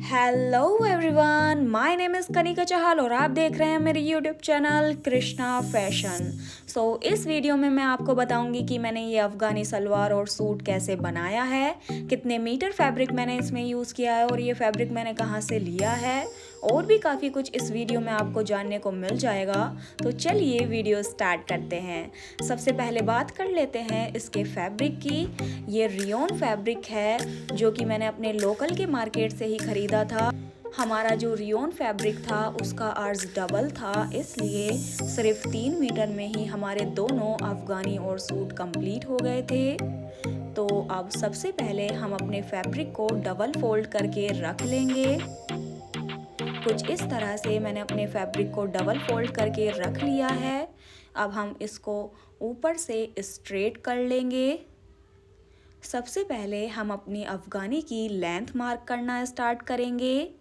Hello everyone, my name is Kanika Chahal और आप देख रहे हैं मेरे यूट्यूब चैनल कृष्णा फैशन। इस वीडियो में मैं आपको बताऊंगी कि मैंने ये अफ़गानी सलवार और सूट कैसे बनाया है, कितने मीटर फैब्रिक मैंने इसमें यूज़ किया है और ये फैब्रिक मैंने कहाँ से लिया है। और भी काफ़ी कुछ इस वीडियो में आपको जानने को मिल जाएगा। तो चलिए वीडियो स्टार्ट करते हैं। सबसे पहले बात कर लेते हैं इसके फैब्रिक की। ये रियोन फैब्रिक है जो कि मैंने अपने लोकल के मार्केट से ही ख़रीदा था। हमारा जो रियोन फैब्रिक था उसका अर्ज डबल था, इसलिए सिर्फ 3 मीटर में ही हमारे दोनों अफ़गानी और सूट कंप्लीट हो गए थे। तो अब सबसे पहले हम अपने फैब्रिक को डबल फोल्ड करके रख लेंगे। कुछ इस तरह से मैंने अपने फैब्रिक को डबल फोल्ड करके रख लिया है। अब हम इसको ऊपर से स्ट्रेट कर लेंगे। सबसे पहले हम अपनी अफ़गानी की लेंथ मार्क करना स्टार्ट करेंगे।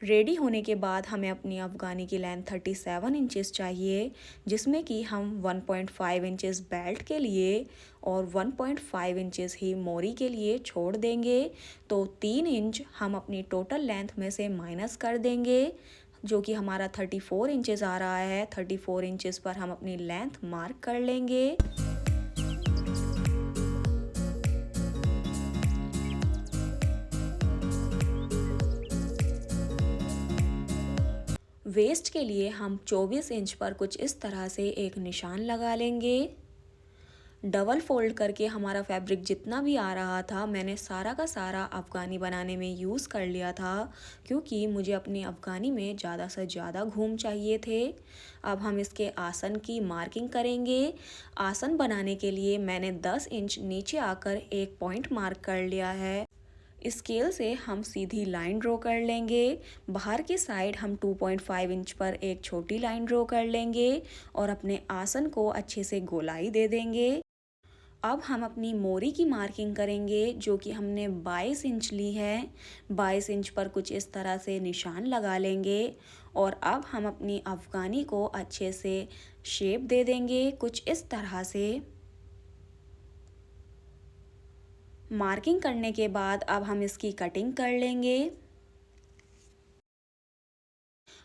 रेडी होने के बाद हमें अपनी अफ़गानी की लेंथ 37 इंचेस चाहिए, जिसमें कि हम 1.5 इंचेस बेल्ट के लिए और 1.5 इंचेस ही मोरी के लिए छोड़ देंगे। तो 3 इंच हम अपनी टोटल लेंथ में से माइनस कर देंगे, जो कि हमारा 34 इंचेस आ रहा है। 34 इंचेस पर हम अपनी लेंथ मार्क कर लेंगे। वेस्ट के लिए हम 24 इंच पर कुछ इस तरह से एक निशान लगा लेंगे। डबल फोल्ड करके हमारा फैब्रिक जितना भी आ रहा था मैंने सारा का सारा अफ़गानी बनाने में यूज़ कर लिया था, क्योंकि मुझे अपनी अफ़गानी में ज़्यादा से ज़्यादा घूम चाहिए थे। अब हम इसके आसन की मार्किंग करेंगे। आसन बनाने के लिए मैंने 10 इंच नीचे आकर एक पॉइंट मार्क कर लिया है। स्केल से हम सीधी लाइन ड्रॉ कर लेंगे। बाहर की साइड हम 2.5 इंच पर एक छोटी लाइन ड्रॉ कर लेंगे और अपने आसन को अच्छे से गोलाई दे देंगे। अब हम अपनी मोरी की मार्किंग करेंगे, जो कि हमने 22 इंच ली है। 22 इंच पर कुछ इस तरह से निशान लगा लेंगे और अब हम अपनी अफ़गानी को अच्छे से शेप दे देंगे कुछ इस तरह से। मार्किंग करने के बाद अब हम इसकी कटिंग कर लेंगे।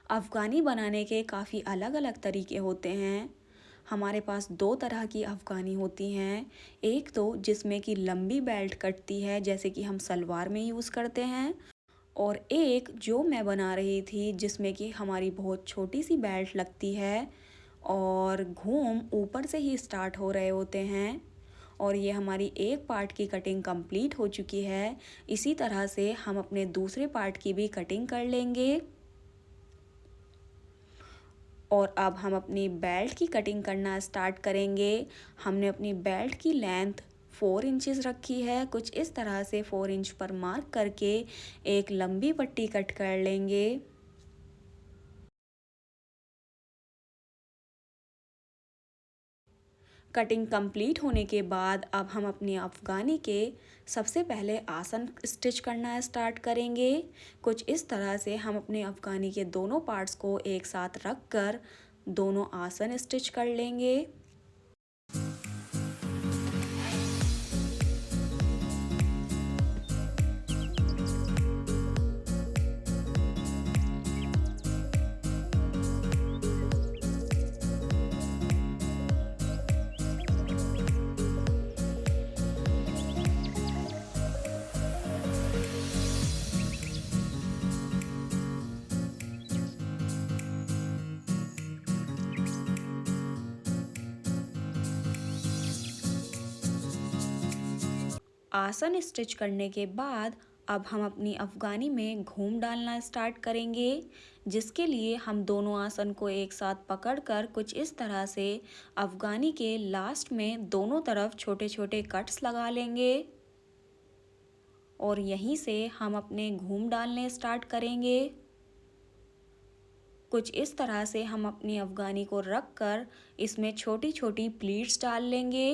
अफ़गानी बनाने के काफ़ी अलग अलग तरीके होते हैं। हमारे पास 2 तरह की अफ़गानी होती हैं। एक तो जिसमें कि लंबी बेल्ट कटती है, जैसे कि हम सलवार में यूज़ करते हैं, और एक जो मैं बना रही थी जिसमें कि हमारी बहुत छोटी सी बेल्ट लगती है और घूम ऊपर से ही स्टार्ट हो रहे होते हैं। और ये हमारी एक पार्ट की कटिंग कंप्लीट हो चुकी है। इसी तरह से हम अपने दूसरे पार्ट की भी कटिंग कर लेंगे। और अब हम अपनी बेल्ट की कटिंग करना स्टार्ट करेंगे। हमने अपनी बेल्ट की लेंथ 4 इंचेस रखी है। कुछ इस तरह से 4 इंच पर मार्क करके एक लंबी पट्टी कट कर लेंगे। कटिंग कंप्लीट होने के बाद अब हम अपनी अफ़गानी के सबसे पहले आसन स्टिच करना स्टार्ट करेंगे। कुछ इस तरह से हम अपने अफ़गानी के दोनों पार्ट्स को एक साथ रख कर दोनों आसन स्टिच कर लेंगे। आसन स्टिच करने के बाद अब हम अपनी अफ़गानी में घूम डालना स्टार्ट करेंगे, जिसके लिए हम दोनों आसन को एक साथ पकड़कर कुछ इस तरह से अफ़गानी के लास्ट में दोनों तरफ छोटे छोटे कट्स लगा लेंगे और यहीं से हम अपने घूम डालने स्टार्ट करेंगे। कुछ इस तरह से हम अपनी अफ़गानी को रख कर इसमें छोटी छोटी प्लीट्स डाल लेंगे।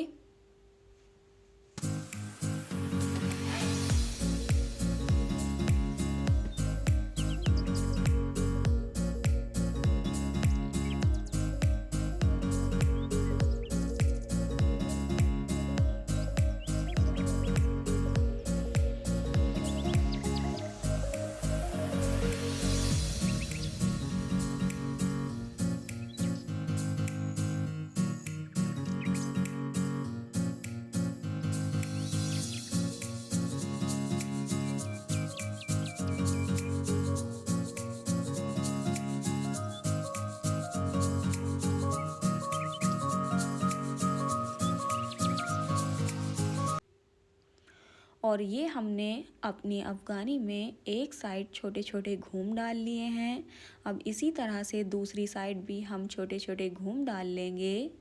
और ये हमने अपनी अफ़गानी में एक साइड छोटे छोटे घूम डाल लिए हैं। अब इसी तरह से दूसरी साइड भी हम छोटे छोटे घूम डाल लेंगे।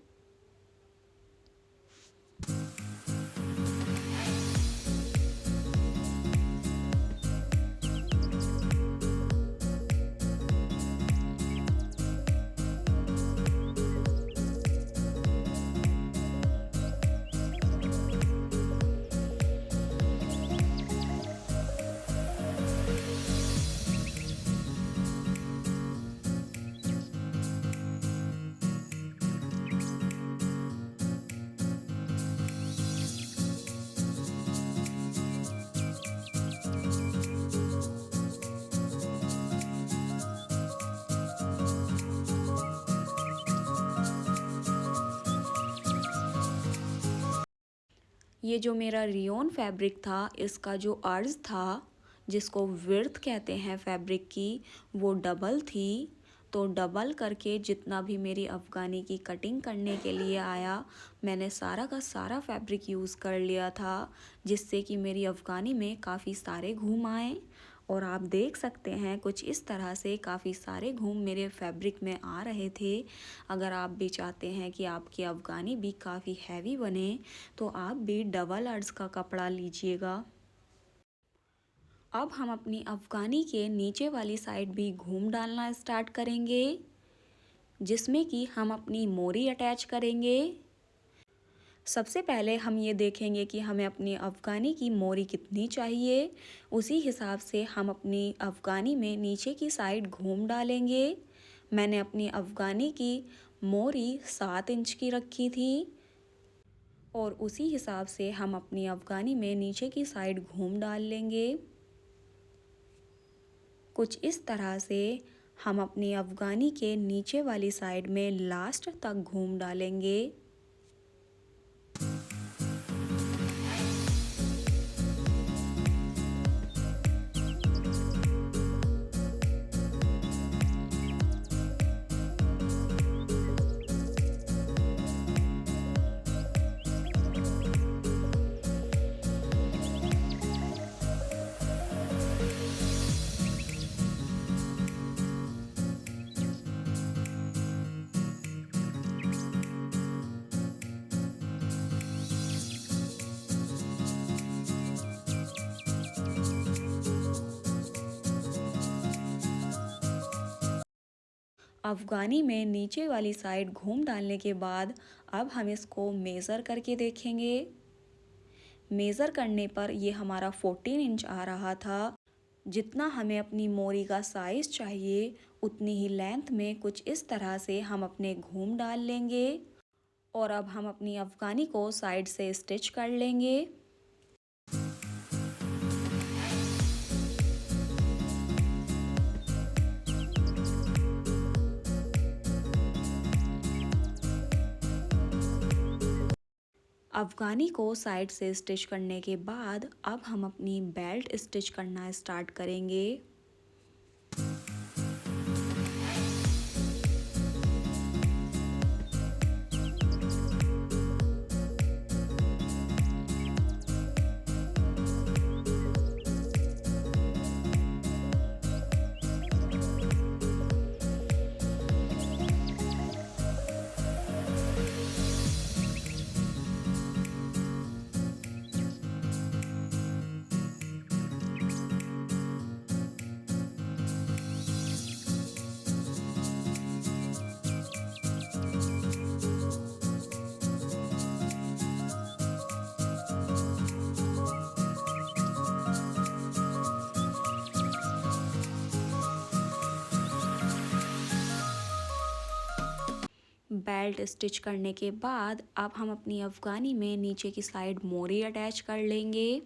ये जो मेरा रियोन फैब्रिक था, इसका जो अर्ज था, जिसको विड्थ कहते हैं फैब्रिक की, वो डबल थी। तो डबल करके जितना भी मेरी अफ़गानी की कटिंग करने के लिए आया, मैंने सारा का सारा फैब्रिक यूज़ कर लिया था, जिससे कि मेरी अफ़गानी में काफ़ी सारे घूम आए। और आप देख सकते हैं कुछ इस तरह से काफ़ी सारे घूम मेरे फैब्रिक में आ रहे थे। अगर आप भी चाहते हैं कि आपकी अफ़गानी भी काफ़ी हैवी बने, तो आप भी डबल अर्ज का कपड़ा लीजिएगा। अब हम अपनी अफ़गानी के नीचे वाली साइड भी घूम डालना स्टार्ट करेंगे, जिसमें कि हम अपनी मोरी अटैच करेंगे। सबसे पहले हम ये देखेंगे कि हमें अपनी अफ़गानी की मोरी कितनी चाहिए। उसी हिसाब से हम अपनी अफ़गानी में नीचे की साइड घूम डालेंगे। मैंने अपनी अफ़गानी की मोरी 7 इंच की रखी थी और उसी हिसाब से हम अपनी अफ़गानी में नीचे की साइड घूम डाल लेंगे। कुछ इस तरह से हम अपनी अफ़गानी के नीचे वाली साइड में लास्ट तक घूम डालेंगे। अफ़गानी में नीचे वाली साइड घूम डालने के बाद अब हम इसको मेज़र करके देखेंगे। मेज़र करने पर ये हमारा 14 इंच आ रहा था। जितना हमें अपनी मोरी का साइज़ चाहिए, उतनी ही लेंथ में कुछ इस तरह से हम अपने घूम डाल लेंगे। और अब हम अपनी अफ़गानी को साइड से स्टिच कर लेंगे। अफ़गानी को साइड से स्टिच करने के बाद अब हम अपनी बेल्ट स्टिच करना स्टार्ट करेंगे। बेल्ट स्टिच करने के बाद अब हम अपनी अफ़गानी में नीचे की साइड मोरी अटैच कर लेंगे।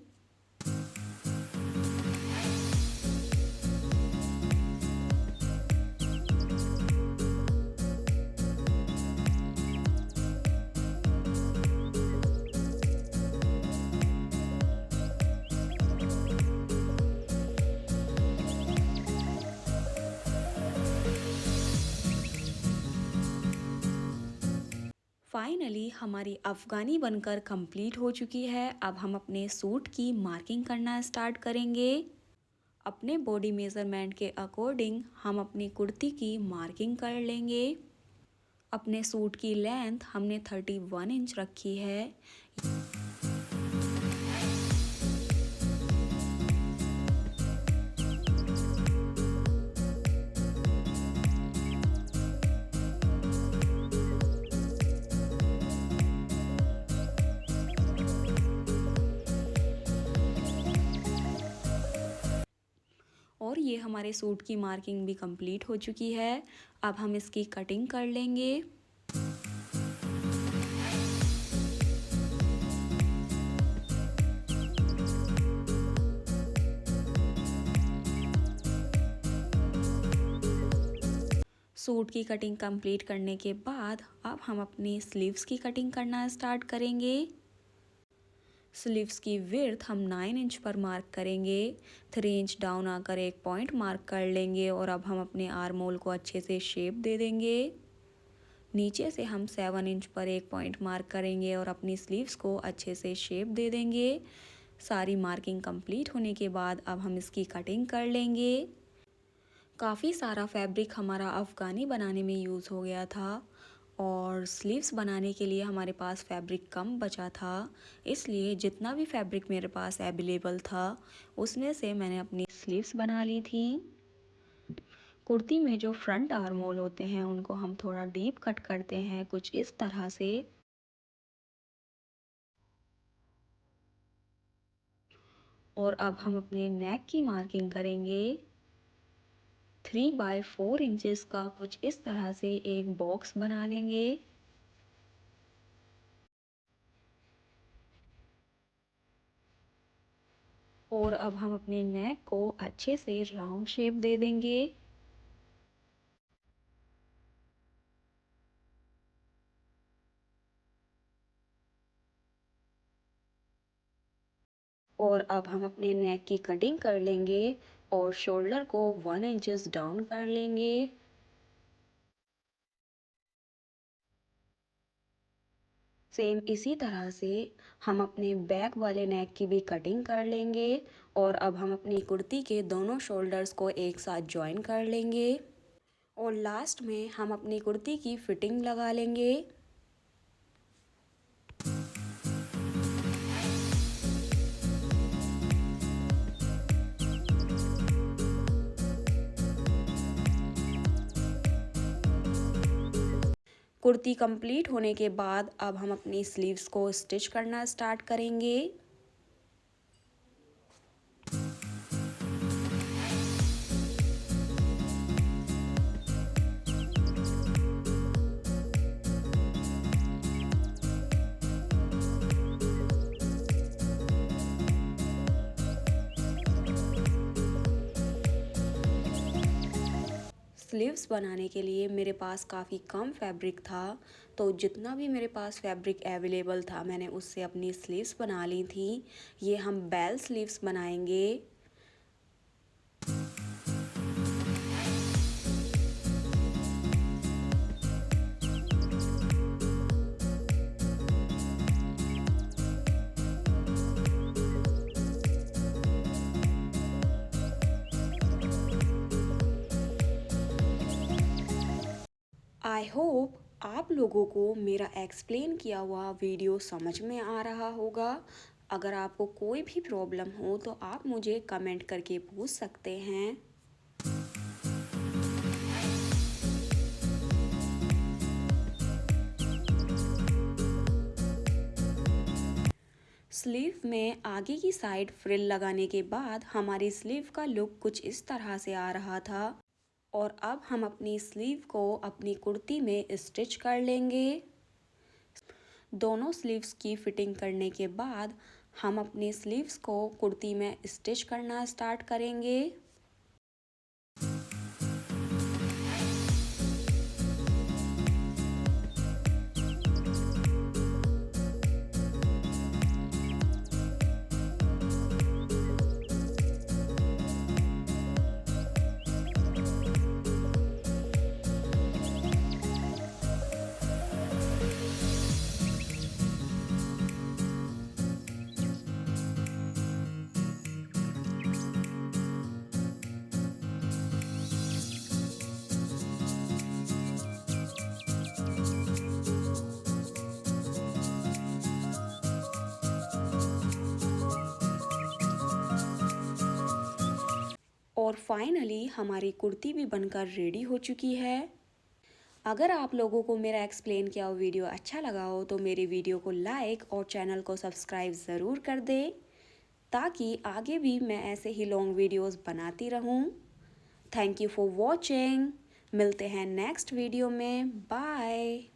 फाइनली हमारी अफ़गानी बनकर कंप्लीट हो चुकी है। अब हम अपने सूट की मार्किंग करना स्टार्ट करेंगे। अपने बॉडी मेज़रमेंट के अकॉर्डिंग हम अपनी कुर्ती की मार्किंग कर लेंगे। अपने सूट की लेंथ हमने 31 इंच रखी है। और ये हमारे सूट की मार्किंग भी कंप्लीट हो चुकी है। अब हम इसकी कटिंग कर लेंगे। सूट की कटिंग कंप्लीट करने के बाद अब हम अपनी स्लीव्स की कटिंग करना स्टार्ट करेंगे। स्लीव्स की विड्थ हम 9 इंच पर मार्क करेंगे। 3 इंच डाउन आकर एक पॉइंट मार्क कर लेंगे और अब हम अपने आर्म होल को अच्छे से शेप दे देंगे। नीचे से हम 7 इंच पर एक पॉइंट मार्क करेंगे और अपनी स्लीव्स को अच्छे से शेप दे देंगे। सारी मार्किंग कंप्लीट होने के बाद अब हम इसकी कटिंग कर लेंगे। काफ़ी सारा फैब्रिक हमारा अफ़गानी बनाने में यूज़ हो गया था और स्लीव्स बनाने के लिए हमारे पास फैब्रिक कम बचा था, इसलिए जितना भी फैब्रिक मेरे पास अवेलेबल था उसमें से मैंने अपनी स्लीव्स बना ली थी। कुर्ती में जो फ्रंट आर्म होल होते हैं उनको हम थोड़ा डीप कट करते हैं, कुछ इस तरह से। और अब हम अपने नेक की मार्किंग करेंगे। 3/4 इंचेस का कुछ इस तरह से एक बॉक्स बना लेंगे। और अब हम अपने नेक को अच्छे से राउंड शेप दे देंगे। और अब हम अपने नेक की कटिंग कर लेंगे और शोल्डर को 1 इंचेस डाउन कर लेंगे। सेम इसी तरह से हम अपने बैक वाले नेक की भी कटिंग कर लेंगे। और अब हम अपनी कुर्ती के दोनों शोल्डर्स को एक साथ जॉइन कर लेंगे और लास्ट में हम अपनी कुर्ती की फिटिंग लगा लेंगे। कुर्ती कंप्लीट होने के बाद अब हम अपनी स्लीव्स को स्टिच करना स्टार्ट करेंगे। स्लीव्स बनाने के लिए मेरे पास काफ़ी कम फैब्रिक था, तो जितना भी मेरे पास फैब्रिक अवेलेबल था मैंने उससे अपनी स्लीव्स बना ली थी। ये हम बेल स्लीव्स बनाएंगे। आई होप आप लोगों को मेरा एक्सप्लेन किया हुआ वीडियो समझ में आ रहा होगा। अगर आपको कोई भी प्रॉब्लम हो तो आप मुझे कमेंट करके पूछ सकते हैं। स्लीव में आगे की साइड फ्रिल लगाने के बाद हमारी स्लीव का लुक कुछ इस तरह से आ रहा था। और अब हम अपनी स्लीव को अपनी कुर्ती में स्टिच कर लेंगे। दोनों स्लीव्स की फिटिंग करने के बाद हम अपनी स्लीव्स को कुर्ती में स्टिच करना स्टार्ट करेंगे। फाइनली हमारी कुर्ती भी बनकर रेडी हो चुकी है। अगर आप लोगों को मेरा एक्सप्लेन किया हुआ वीडियो अच्छा लगा हो तो मेरे वीडियो को लाइक और चैनल को सब्सक्राइब ज़रूर कर दें, ताकि आगे भी मैं ऐसे ही लॉन्ग वीडियोस बनाती रहूं। Thank you for watching. मिलते हैं नेक्स्ट वीडियो में। बाय।